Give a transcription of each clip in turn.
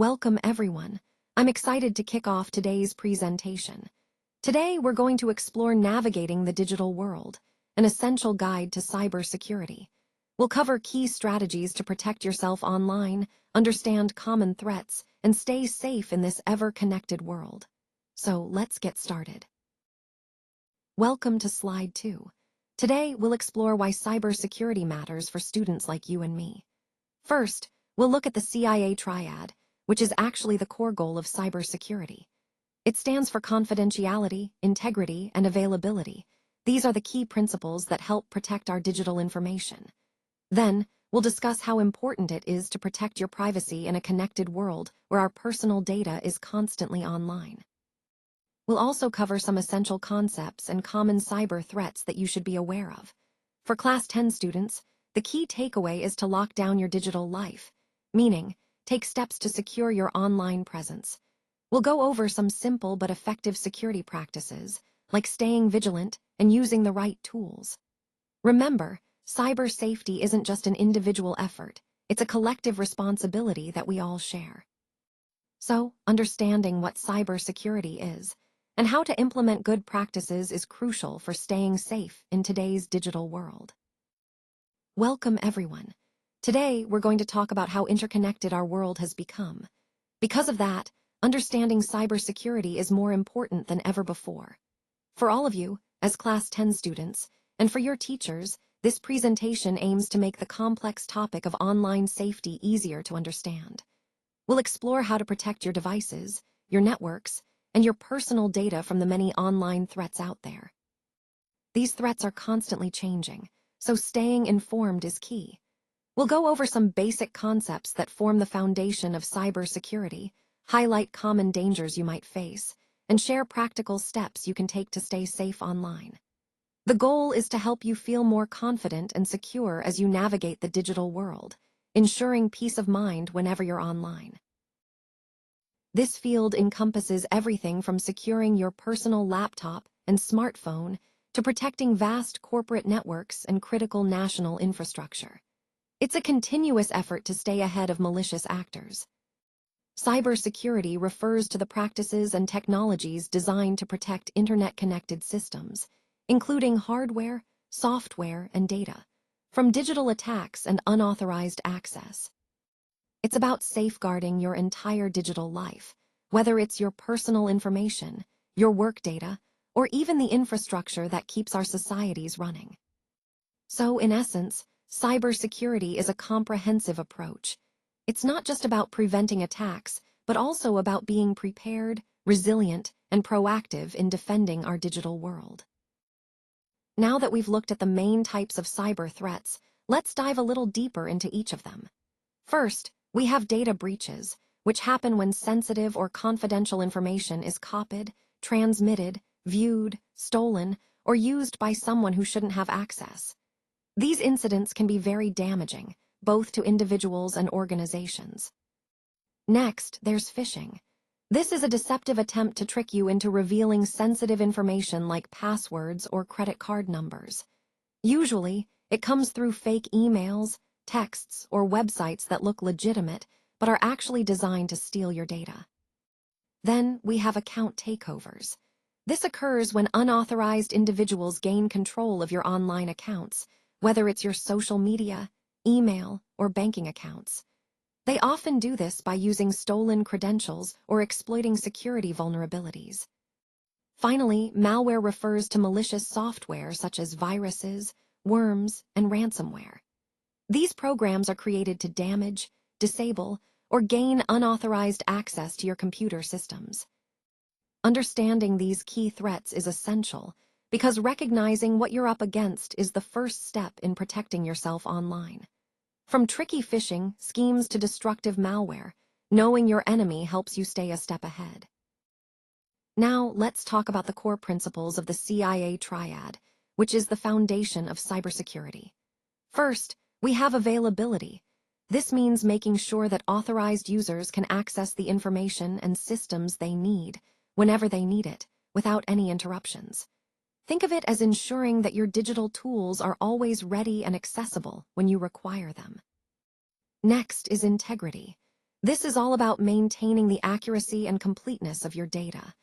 Welcome everyone. I'm excited to kick off today's presentation. Today we're going to explore navigating the digital world, an essential guide to cybersecurity. We'll cover key strategies to protect yourself online, understand common threats, and stay safe in this ever-connected world. So let's get started. Welcome to Slide 2. Today we'll explore why cybersecurity matters for students like you and me. First, we'll look at the CIA triad, which is actually the core goal of cybersecurity. It stands for confidentiality, integrity, and availability. These are the key principles that help protect our digital information. Then, we'll discuss how important it is to protect your privacy in a connected world where our personal data is constantly online. We'll also cover some essential concepts and common cyber threats that you should be aware of. For Class 10 students, the key takeaway is to lock down your digital life, meaning take steps to secure your online presence. We'll go over some simple but effective security practices, like staying vigilant and using the right tools. Remember, cyber safety isn't just an individual effort, it's a collective responsibility that we all share. So, understanding what cybersecurity is and how to implement good practices is crucial for staying safe in today's digital world. Welcome everyone. Today, we're going to talk about how interconnected our world has become. Because of that, understanding cybersecurity is more important than ever before. For all of you, as Class 10 students, and for your teachers, this presentation aims to make the complex topic of online safety easier to understand. We'll explore how to protect your devices, your networks, and your personal data from the many online threats out there. These threats are constantly changing, so staying informed is key. We'll go over some basic concepts that form the foundation of cybersecurity, highlight common dangers you might face, and share practical steps you can take to stay safe online. The goal is to help you feel more confident and secure as you navigate the digital world, ensuring peace of mind whenever you're online. This field encompasses everything from securing your personal laptop and smartphone to protecting vast corporate networks and critical national infrastructure. It's a continuous effort to stay ahead of malicious actors. Cybersecurity refers to the practices and technologies designed to protect internet-connected systems, including hardware, software, and data, from digital attacks and unauthorized access. It's about safeguarding your entire digital life, whether it's your personal information, your work data, or even the infrastructure that keeps our societies running. So, in essence, cybersecurity is a comprehensive approach. It's not just about preventing attacks, but also about being prepared, resilient, and proactive in defending our digital world. Now that we've looked at the main types of cyber threats, let's dive a little deeper into each of them. First, we have data breaches, which happen when sensitive or confidential information is copied, transmitted, viewed, stolen, or used by someone who shouldn't have access. These incidents can be very damaging, both to individuals and organizations. Next, there's phishing. This is a deceptive attempt to trick you into revealing sensitive information like passwords or credit card numbers. Usually, it comes through fake emails, texts, or websites that look legitimate but are actually designed to steal your data. Then, we have account takeovers. This occurs when unauthorized individuals gain control of your online accounts, whether it's your social media, email, or banking accounts. They often do this by using stolen credentials or exploiting security vulnerabilities. Finally, malware refers to malicious software such as viruses, worms, and ransomware. These programs are created to damage, disable, or gain unauthorized access to your computer systems. Understanding these key threats is essential because recognizing what you're up against is the first step in protecting yourself online. From tricky phishing schemes to destructive malware, knowing your enemy helps you stay a step ahead. Now, let's talk about the core principles of the CIA triad, which is the foundation of cybersecurity. First, we have availability. This means making sure that authorized users can access the information and systems they need, whenever they need it, without any interruptions. Think of it as ensuring that your digital tools are always ready and accessible when you require them. Next is integrity. This is all about maintaining the accuracy and completeness of your data.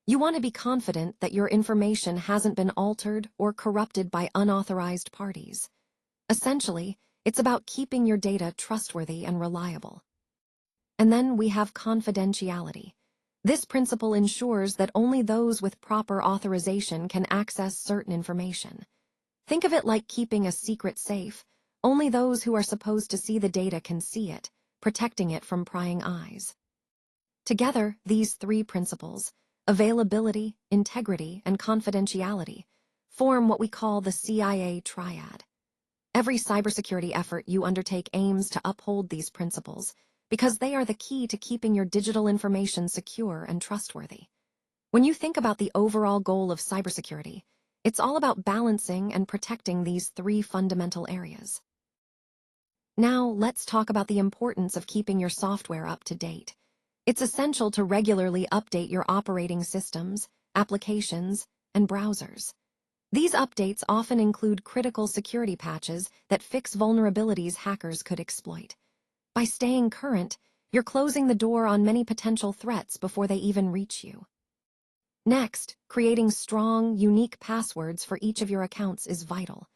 You want to be confident that your information hasn't been altered or corrupted by unauthorized parties. Essentially, it's about keeping your data trustworthy and reliable. And then we have confidentiality. This principle ensures that only those with proper authorization can access certain information. Think of it like keeping a secret safe. Only those who are supposed to see the data can see it, protecting it from prying eyes. Together, these three principles, availability, integrity, and confidentiality, form what we call the CIA triad. Every cybersecurity effort you undertake aims to uphold these principles because they are the key to keeping your digital information secure and trustworthy. When you think about the overall goal of cybersecurity, it's all about balancing and protecting these three fundamental areas. Now, let's talk about the importance of keeping your software up to date. It's essential to regularly update your operating systems, applications, and browsers. These updates often include critical security patches that fix vulnerabilities hackers could exploit. By staying current, you're closing the door on many potential threats before they even reach you. Next, creating strong, unique passwords for each of your accounts is vital.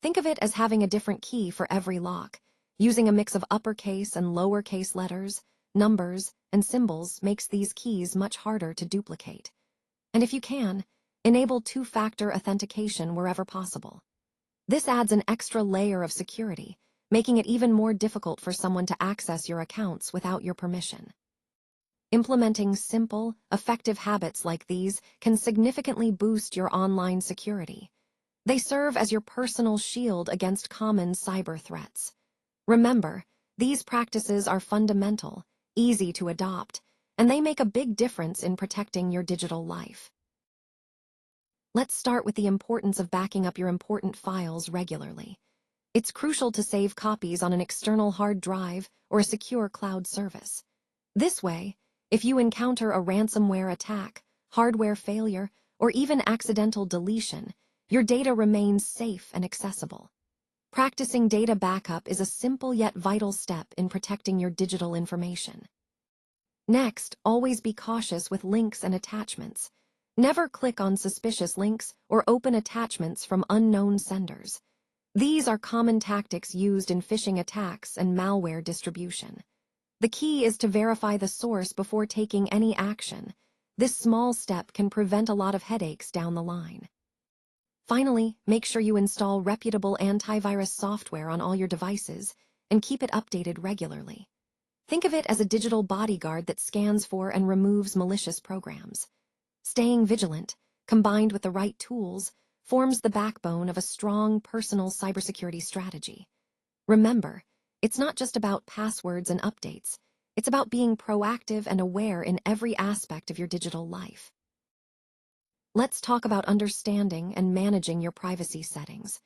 Think of it as having a different key for every lock. Using a mix of uppercase and lowercase letters, numbers, and symbols makes these keys much harder to duplicate. And if you can, enable two-factor authentication wherever possible. This adds an extra layer of security, making it even more difficult for someone to access your accounts without your permission. Implementing simple, effective habits like these can significantly boost your online security. They serve as your personal shield against common cyber threats. Remember, these practices are fundamental, easy to adopt, and they make a big difference in protecting your digital life. Let's start with the importance of backing up your important files regularly. It's crucial to save copies on an external hard drive or a secure cloud service. This way, if you encounter a ransomware attack, hardware failure, or even accidental deletion, your data remains safe and accessible. Practicing data backup is a simple yet vital step in protecting your digital information. Next, always be cautious with links and attachments. Never click on suspicious links or open attachments from unknown senders. These are common tactics used in phishing attacks and malware distribution. The key is to verify the source before taking any action. This small step can prevent a lot of headaches down the line. Finally, make sure you install reputable antivirus software on all your devices and keep it updated regularly. Think of it as a digital bodyguard that scans for and removes malicious programs. Staying vigilant, combined with the right tools, forms the backbone of a strong personal cybersecurity strategy. Remember, it's not just about passwords and updates. It's about being proactive and aware in every aspect of your digital life. Let's talk about understanding and managing your privacy settings.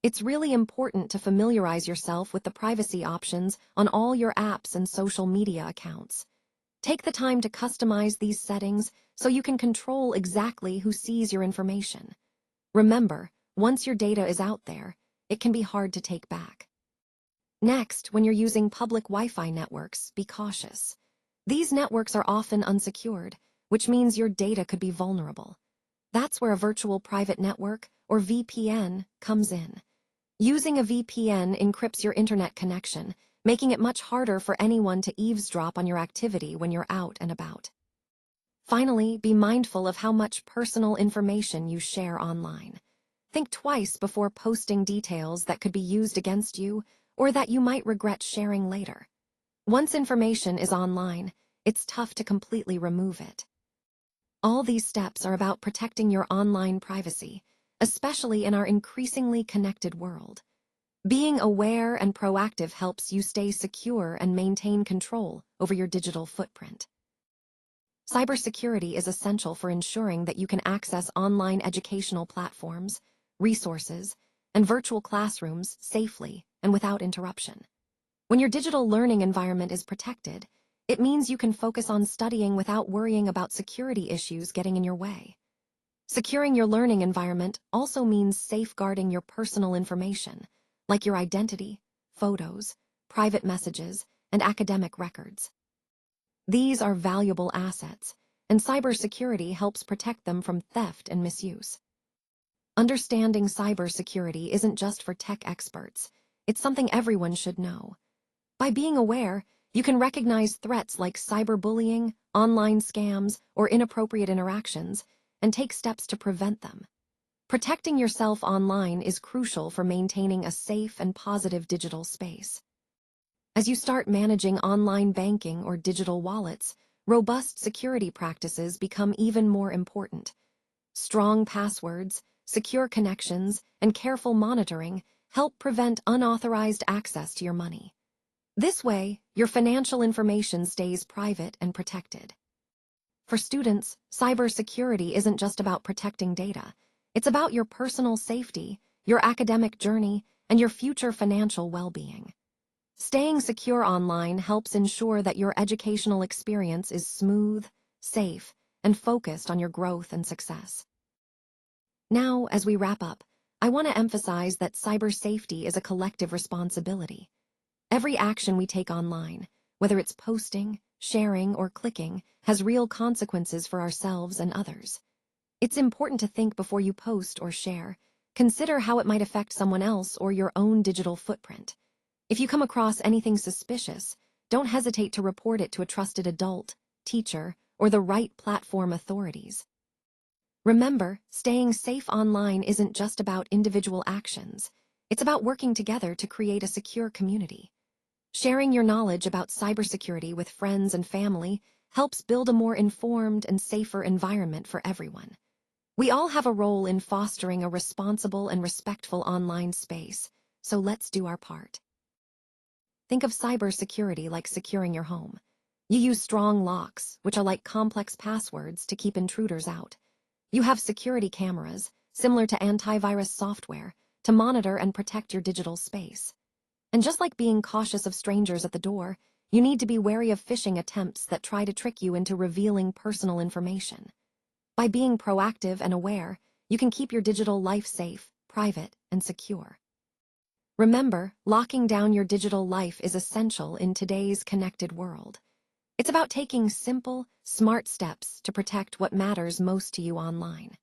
It's really important to familiarize yourself with the privacy options on all your apps and social media accounts. Take the time to customize these settings so you can control exactly who sees your information. Remember, once your data is out there, it can be hard to take back. Next, when you're using public Wi-Fi networks, be cautious. These networks are often unsecured, which means your data could be vulnerable. That's where a virtual private network, or VPN, comes in. Using a VPN encrypts your internet connection, making it much harder for anyone to eavesdrop on your activity when you're out and about. Finally, be mindful of how much personal information you share online. Think twice before posting details that could be used against you or that you might regret sharing later. Once information is online, it's tough to completely remove it. All these steps are about protecting your online privacy, especially in our increasingly connected world. Being aware and proactive helps you stay secure and maintain control over your digital footprint. Cybersecurity is essential for ensuring that you can access online educational platforms, resources, and virtual classrooms safely and without interruption. When your digital learning environment is protected, it means you can focus on studying without worrying about security issues getting in your way. Securing your learning environment also means safeguarding your personal information, like your identity, photos, private messages, and academic records. These are valuable assets, and cybersecurity helps protect them from theft and misuse. Understanding cybersecurity isn't just for tech experts. It's something everyone should know. By being aware, you can recognize threats like cyberbullying, online scams, or inappropriate interactions, and take steps to prevent them. Protecting yourself online is crucial for maintaining a safe and positive digital space. As you start managing online banking or digital wallets, robust security practices become even more important. Strong passwords, secure connections, and careful monitoring help prevent unauthorized access to your money. This way, your financial information stays private and protected. For students, cybersecurity isn't just about protecting data. It's about your personal safety, your academic journey, and your future financial well-being. Staying secure online helps ensure that your educational experience is smooth, safe, and focused on your growth and success. Now, as we wrap up, I want to emphasize that cyber safety is a collective responsibility. Every action we take online, whether it's posting, sharing, or clicking, has real consequences for ourselves and others. It's important to think before you post or share. Consider how it might affect someone else or your own digital footprint. If you come across anything suspicious, don't hesitate to report it to a trusted adult, teacher, or the right platform authorities. Remember, staying safe online isn't just about individual actions. It's about working together to create a secure community. Sharing your knowledge about cybersecurity with friends and family helps build a more informed and safer environment for everyone. We all have a role in fostering a responsible and respectful online space, so let's do our part. Think of cybersecurity like securing your home. You use strong locks, which are like complex passwords to keep intruders out. You have security cameras, similar to antivirus software, to monitor and protect your digital space. And just like being cautious of strangers at the door, you need to be wary of phishing attempts that try to trick you into revealing personal information. By being proactive and aware, you can keep your digital life safe, private, and secure. Remember, locking down your digital life is essential in today's connected world. It's about taking simple, smart steps to protect what matters most to you online.